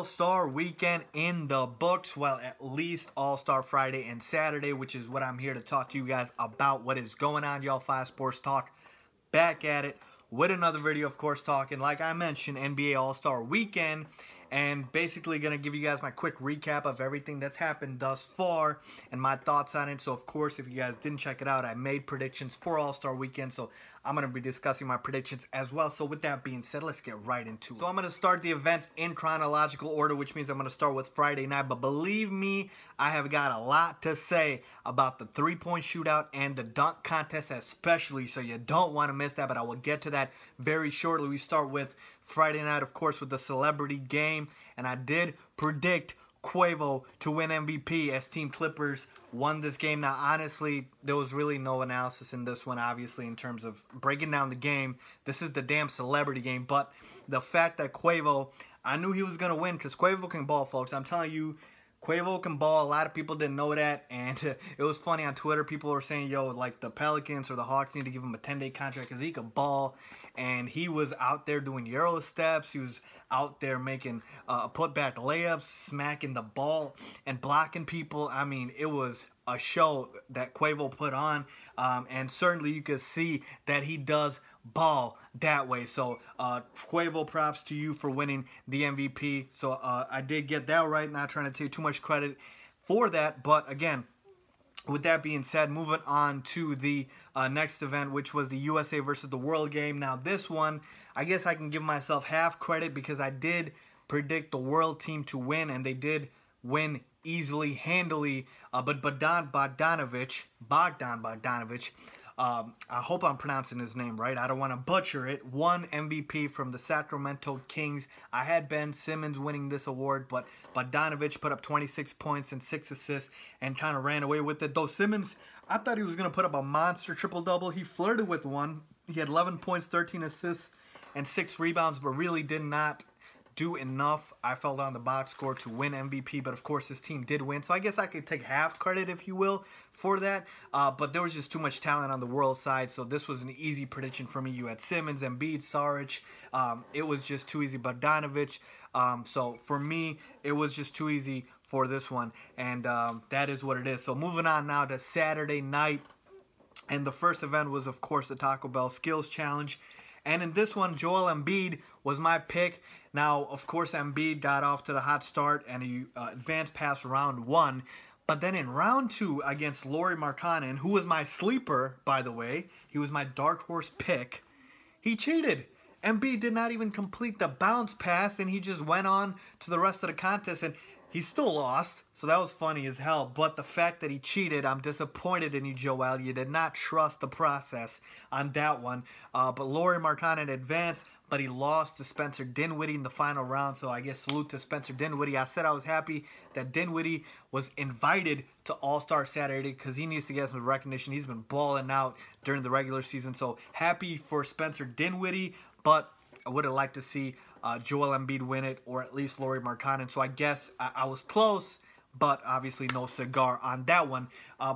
All-Star weekend in the books. Well, at least All-Star Friday and Saturday, which is what I'm here to talk to you guys about. What is going on, y'all? 5 Sports Talk back at it with another video, of course, talking, like I mentioned, NBA All-Star weekend. And basically going to give you guys my quick recap of everything that's happened thus far and my thoughts on it. So, of course, if you guys didn't check it out, I made predictions for All-Star Weekend. So, I'm going to be discussing my predictions as well. So, with that being said, let's get right into it. So, I'm going to start the events in chronological order, which means I'm going to start with Friday night. But believe me, I have got a lot to say about the three-point shootout and the dunk contest especially. So, you don't want to miss that, but I will get to that very shortly. We start with Friday night, of course, with the celebrity game. And I did predict Quavo to win MVP as Team Clippers won this game. Now, honestly, there was really no analysis in this one, obviously, in terms of breaking down the game. This is the damn celebrity game. But the fact that Quavo, I knew he was going to win because Quavo can ball, folks. I'm telling you, Quavo can ball. A lot of people didn't know that. And it was funny on Twitter. People were saying, yo, like the Pelicans or the Hawks need to give him a 10-day contract because he could ball. And he was out there doing Euro steps. He was out there making put-back layups, smacking the ball, and blocking people. I mean, it was a show that Quavo put on. And certainly you could see that he does ball that way. So, Quavo, props to you for winning the MVP. So, I did get that right. Not trying to take too much credit for that. But, again, with that being said, moving on to the next event, which was the USA versus the World game. Now, this one, I guess I can give myself half credit because I did predict the World team to win, and they did win easily, handily. But Bogdan Bogdanovic, I hope I'm pronouncing his name right. I don't want to butcher it. Won MVP from the Sacramento Kings. I had Ben Simmons winning this award, but Bogdanovic put up 26 points and 6 assists and kind of ran away with it. Though Simmons, I thought he was going to put up a monster triple-double. He flirted with one. He had 11 points, 13 assists, and 6 rebounds, but really did not do enough. I fell down the box score to win MVP, but of course his team did win, so I guess I could take half credit, if you will, for that. But there was just too much talent on the World side, so this was an easy prediction for me. You had Simmons, Embiid, Saric. It was just too easy. Bogdanovic. So for me, it was just too easy for this one, and that is what it is. So moving on now to Saturday night, and the first event was, of course, the Taco Bell Skills Challenge. And in this one, Joel Embiid was my pick. Now, of course, Embiid got off to the hot start and he advanced past round 1. But then in round 2 against Lauri Markkanen, who was my sleeper, by the way, he was my dark horse pick, he cheated. Embiid did not even complete the bounce pass, and he just went on to the rest of the contest, and he still lost, so that was funny as hell. But the fact that he cheated, I'm disappointed in you, Joel. You did not trust the process on that one. But Lauri Markkanen advanced, but he lost to Spencer Dinwiddie in the final round. So I guess salute to Spencer Dinwiddie. I said I was happy that Dinwiddie was invited to All-Star Saturday because he needs to get some recognition. He's been balling out during the regular season. So happy for Spencer Dinwiddie, but I would have liked to see Joel Embiid win it, or at least Lauri Markkanen. So I guess I was close, but obviously no cigar on that one.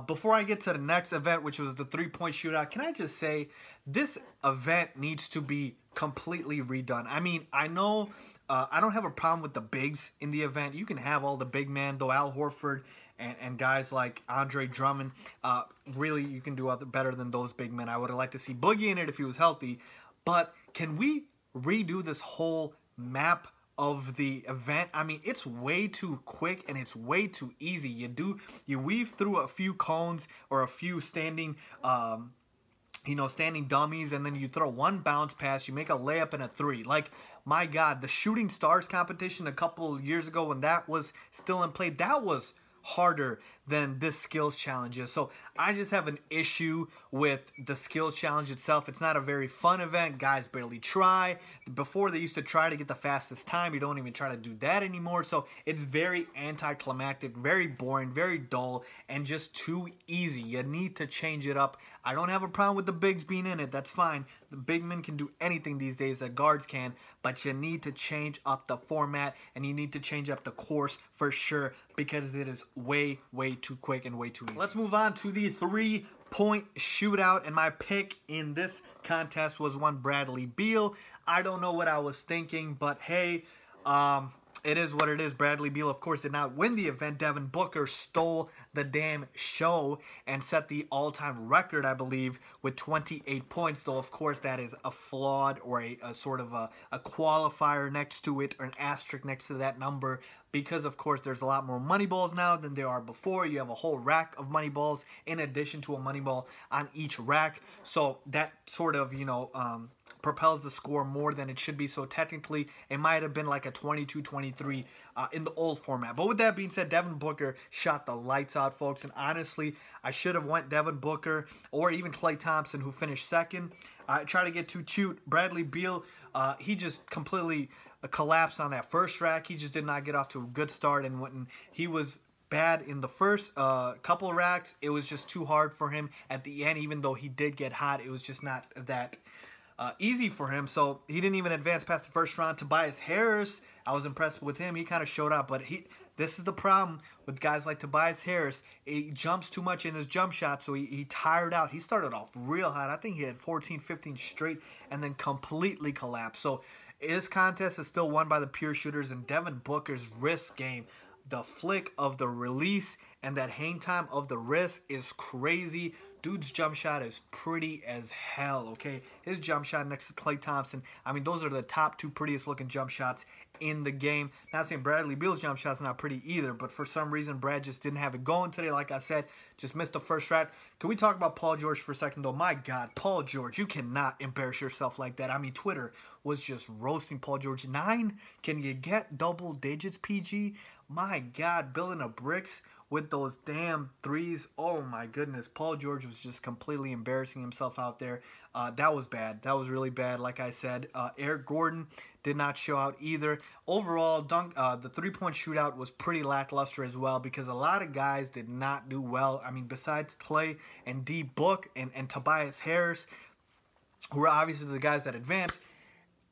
Before I get to the next event, which was the three-point shootout, can I just say this event needs to be completely redone. I mean, I know I don't have a problem with the bigs in the event. You can have all the big men, though Al Horford and guys like Andre Drummond. Really, you can do better than those big men. I would have liked to see Boogie in it if he was healthy. But can we redo this whole map of the event? I mean, it's way too quick and it's way too easy. You weave through a few cones or a few standing standing dummies, and then you throw one bounce pass, you make a layup and a 3. Like, my God, the Shooting Stars competition a couple years ago when that was still in play, that was harder than this skills challenge is. So I just have an issue with the skills challenge itself. It's not a very fun event. Guys barely try. Before, they used to try to get the fastest time. You don't even try to do that anymore. So it's very anticlimactic, very boring, very dull, and just too easy. You need to change it up. I don't have a problem with the bigs being in it. That's fine. The big men can do anything these days that guards can, but you need to change up the format, and you need to change up the course for sure, because it is way too quick and way too easy. Let's move on to the three-point shootout, and my pick in this contest was one Bradley Beal. I don't know what I was thinking, but hey, it is what it is. Bradley Beal, of course, did not win the event. Devin Booker stole the damn show and set the all-time record, I believe, with 28 points. Though, of course, that is a flawed or a sort of a qualifier next to it, or an asterisk next to that number, because, of course, there's a lot more money balls now than there are before. You have a whole rack of money balls in addition to a money ball on each rack. So that sort of, propels the score more than it should be. So technically, it might have been like a 22-23 in the old format. But with that being said, Devin Booker shot the lights out, folks. And honestly, I should have went Devin Booker or even Klay Thompson, who finished second. I tried to get too cute. Bradley Beal, he just completely collapsed on that first rack. He just did not get off to a good start. And when he was bad in the first couple racks, it was just too hard for him at the end. Even though he did get hot, it was just not that easy for him. So he didn't even advance past the first round. Tobias Harris, I was impressed with him. He kind of showed up, but this is the problem with guys like Tobias Harris. He jumps too much in his jump shot, so he tired out. He started off real hot. I think he had 14, 15 straight and then completely collapsed. So this contest is still won by the pure shooters, and Devin Booker's wrist game, the flick of the release and that hang time of the wrist is crazy. Dude's jump shot is pretty as hell, okay? His jump shot next to Klay Thompson, I mean, those are the top two prettiest looking jump shots in the game. Not saying Bradley Beal's jump shot's not pretty either, but for some reason, Brad just didn't have it going today. Like I said, just missed the first rack. Can we talk about Paul George for a second, though? My God, Paul George, you cannot embarrass yourself like that. I mean, Twitter was just roasting Paul George. 9? Can you get double digits, PG? My God, building a bricks with those damn threes. Oh my goodness, Paul George was just completely embarrassing himself out there. That was bad. That was really bad. Like I said, Eric Gordon did not show out either. Overall, the three-point shootout was pretty lackluster as well, because a lot of guys did not do well. I mean, besides Klay and D Book and Tobias Harris, who are obviously the guys that advanced,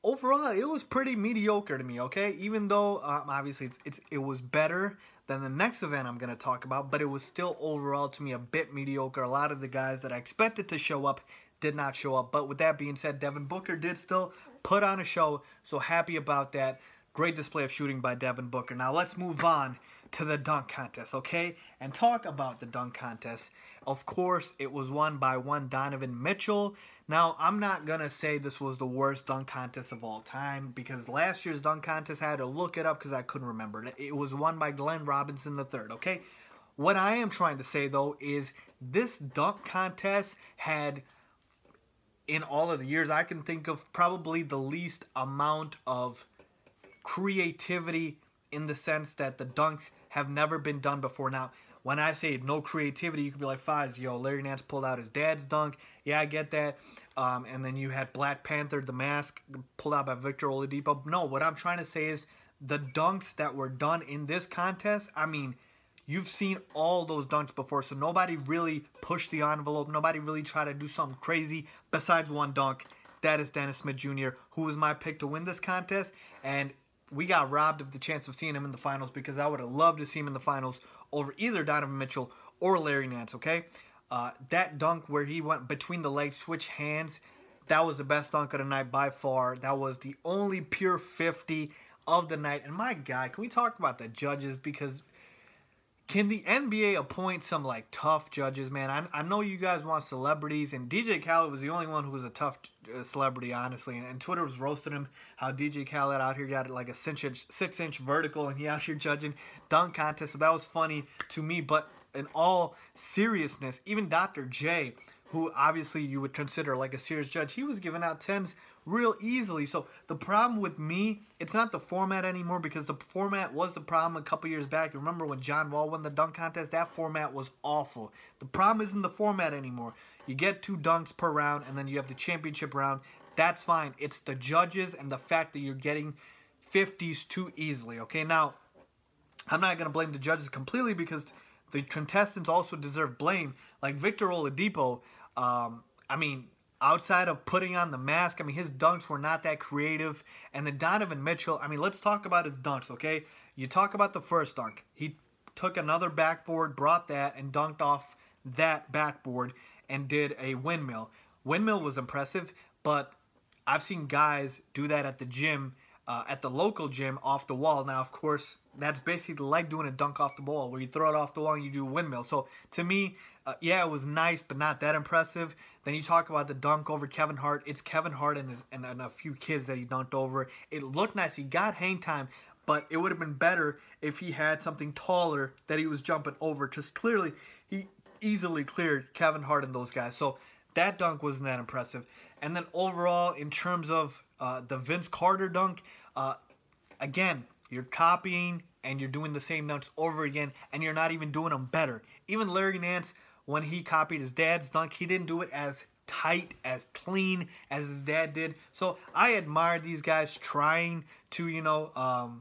overall, it was pretty mediocre to me, okay? Even though, obviously, it was better than the next event I'm going to talk about, but it was still overall, to me, a bit mediocre. A lot of the guys that I expected to show up did not show up. But with that being said, Devin Booker did still put on a show, so happy about that. Great display of shooting by Devin Booker. Now, let's move on to the dunk contest, okay? And talk about the dunk contest. Of course, it was won by one Donovan Mitchell. Now, I'm not going to say this was the worst dunk contest of all time, because last year's dunk contest, I had to look it up because I couldn't remember it. It was won by Glenn Robinson III, okay? What I am trying to say, though, is this dunk contest had, in all of the years I can think of, probably the least amount of creativity, in the sense that the dunks have never been done before. Now, when I say no creativity, you could be like, Fives, yo, Larry Nance pulled out his dad's dunk. Yeah, I get that. And then you had Black Panther, the mask, pulled out by Victor Oladipo. No, what I'm trying to say is the dunks that were done in this contest, I mean, you've seen all those dunks before, so nobody really pushed the envelope. Nobody really tried to do something crazy besides one dunk. That is Dennis Smith Jr., who was my pick to win this contest. And we got robbed of the chance of seeing him in the finals, because I would have loved to see him in the finals over either Donovan Mitchell or Larry Nance, okay? That dunk where he went between the legs, switch hands, that was the best dunk of the night by far. That was the only pure 50 of the night. And my God, can we talk about the judges? Because can the NBA appoint some, like, tough judges, man? I know you guys want celebrities, and DJ Khaled was the only one who was a tough celebrity, honestly. And Twitter was roasting him, how DJ Khaled out here got like a 6-inch vertical, and he out here judging dunk contests. So that was funny to me. But in all seriousness, even Dr. J, who obviously you would consider like a serious judge, he was giving out 10s real easily. So the problem with me, it's not the format anymore, because the format was the problem a couple years back. Remember when John Wall won the dunk contest? That format was awful. The problem isn't the format anymore. You get 2 dunks per round, and then you have the championship round. That's fine. It's the judges and the fact that you're getting 50s too easily, okay? Now, I'm not going to blame the judges completely, because the contestants also deserve blame. Like Victor Oladipo, I mean, outside of putting on the mask, I mean, his dunks were not that creative. And then Donovan Mitchell, I mean, let's talk about his dunks, okay? You talk about the first dunk. He took another backboard, brought that, and dunked off that backboard and did a windmill. Windmill was impressive, but I've seen guys do that at the gym at the local gym off the wall. Now, of course, that's basically like doing a dunk off the wall, where you throw it off the wall and you do a windmill. So to me, yeah, it was nice, but not that impressive. Then you talk about the dunk over Kevin Hart. It's Kevin Hart and a few kids that he dunked over. It looked nice. He got hang time, but it would have been better if he had something taller that he was jumping over, because clearly he easily cleared Kevin Hart and those guys. So that dunk wasn't that impressive. And then overall, in terms of the Vince Carter dunk, again, you're copying and you're doing the same dunks over again, and you're not even doing them better. Even Larry Nance, when he copied his dad's dunk, he didn't do it as tight, as clean as his dad did. So I admire these guys trying to, you know,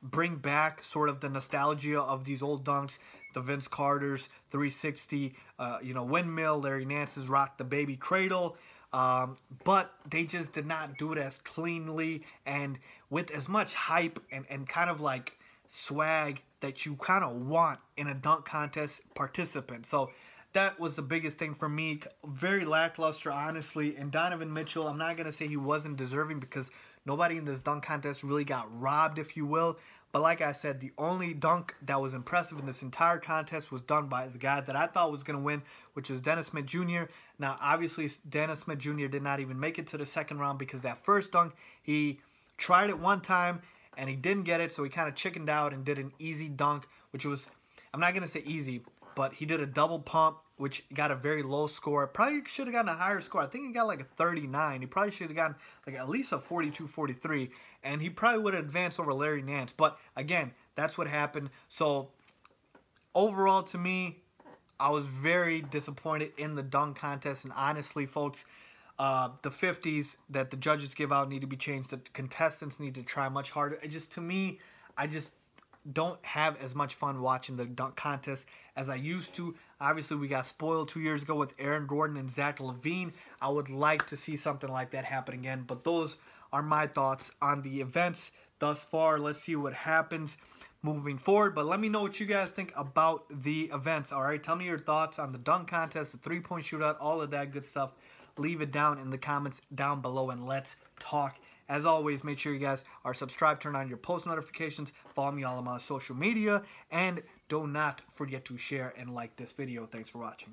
bring back sort of the nostalgia of these old dunks. The Vince Carter's 360, you know, windmill, Larry Nance's rock the baby cradle. But they just did not do it as cleanly and with as much hype and kind of like swag that you kind of want in a dunk contest participant. So that was the biggest thing for me. Very lackluster, honestly. And Donovan Mitchell, I'm not going to say he wasn't deserving, because nobody in this dunk contest really got robbed, if you will. But like I said, the only dunk that was impressive in this entire contest was done by the guy that I thought was going to win, which is Dennis Smith Jr. Now, obviously, Dennis Smith Jr. did not even make it to the second round, because that first dunk, he tried it one time and he didn't get it, so he kind of chickened out and did an easy dunk, which was, I'm not going to say easy, but he did a double pump, which got a very low score. Probably should have gotten a higher score. I think he got like a 39. He probably should have gotten like at least a 42, 43. And he probably would have advanced over Larry Nance. But again, that's what happened. So overall, to me, I was very disappointed in the dunk contest. And honestly, folks, the 50s that the judges give out need to be changed. The contestants need to try much harder. It just, to me, I just don't have as much fun watching the dunk contest as I used to. Obviously, we got spoiled 2 years ago with Aaron Gordon and Zach LaVine. I would like to see something like that happen again. But those are my thoughts on the events thus far. Let's see what happens moving forward. But let me know what you guys think about the events. All right, tell me your thoughts on the dunk contest, the three-point shootout, all of that good stuff. Leave it down in the comments down below, and let's talk. As always, make sure you guys are subscribed, turn on your post notifications, follow me all on my social media, and do not forget to share and like this video. Thanks for watching.